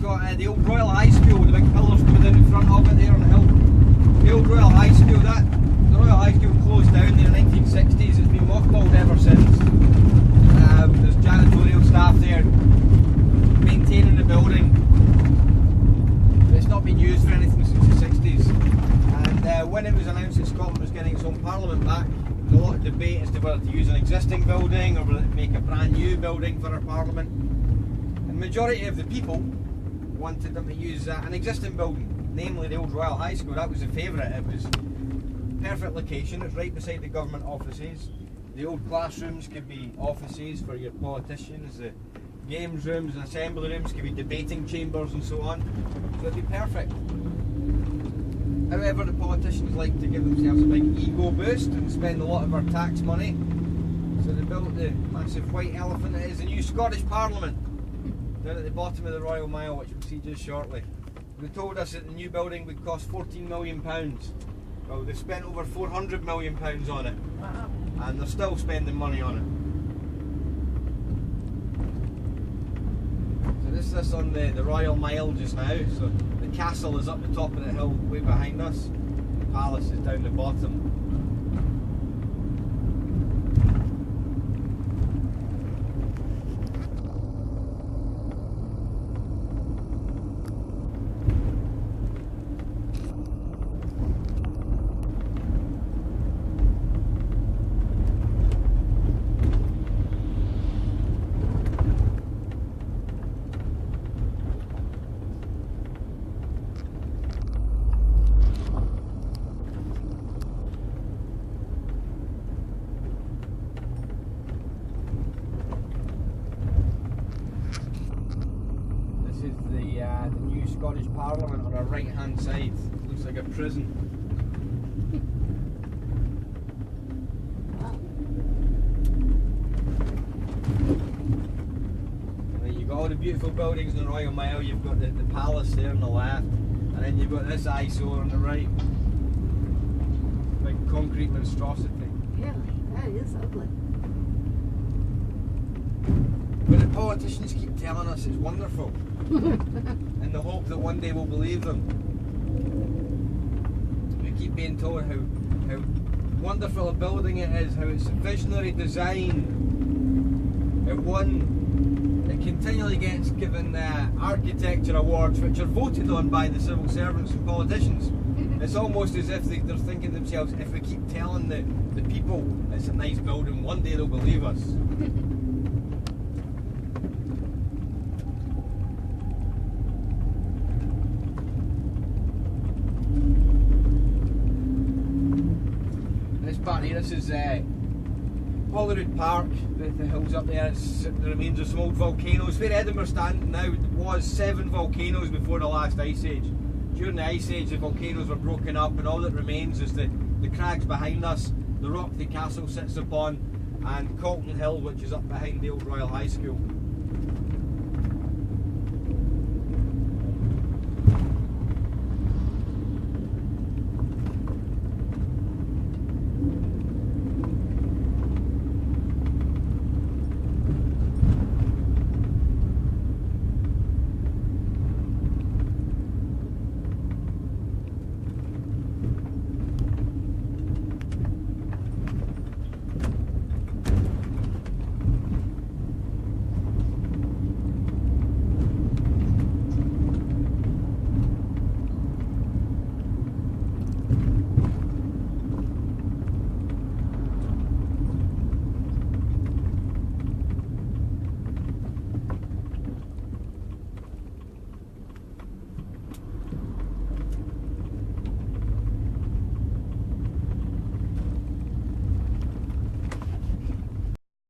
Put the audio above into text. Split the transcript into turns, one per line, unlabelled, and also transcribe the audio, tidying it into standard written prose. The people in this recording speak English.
we've got the old Royal High School, the big pillars coming down the front of it there on the hill. The old Royal High School, the Royal High School closed down in the 1960s. It's been mothballed ever since. There's janitorial staff there maintaining the building. But it's not been used for anything since the 60s. And when it was announced that Scotland was getting its own parliament back, there was a lot of debate as to whether to use an existing building or whether to make a brand new building for our parliament. And the majority of the people wanted them to use an existing building, namely the old Royal High School. That was the favourite. It was perfect location. It's right beside the government offices. The old classrooms could be offices for your politicians. The games rooms and assembly rooms could be debating chambers and so on. So it'd be perfect. However, the politicians like to give themselves a big ego boost and spend a lot of our tax money. So they built the massive white elephant that is the new Scottish Parliament down at the bottom of the Royal Mile, which we'll see just shortly. They told us that the new building would cost £14 million. Well, they spent over £400 million on it.
Wow.
And they're still spending money on it. So this is on the Royal Mile just now. So the castle is up the top of the hill way behind us. The palace is down the bottom. The new Scottish Parliament on our right hand side. Looks like a prison. And then you've got all the beautiful buildings in the Royal Mile. You've got the palace there on the left, and then you've got this eyesore on the right. Big concrete monstrosity.
Yeah, that is ugly.
But the politicians keep telling us it's wonderful. In the hope that one day we'll believe them. We keep being told how wonderful a building it is, how it's a visionary design. It continually gets given architecture awards which are voted on by the civil servants and politicians. It's almost as if they're thinking to themselves, if we keep telling the people it's a nice building, one day they'll believe us. This is Holyrood Park, the hills up there. It's the remains of some old volcanoes. Where Edinburgh standing now was 7 volcanoes before the last ice age. During the ice age the volcanoes were broken up and all that remains is the crags behind us, the rock the castle sits upon, and Calton Hill, which is up behind the old Royal High School.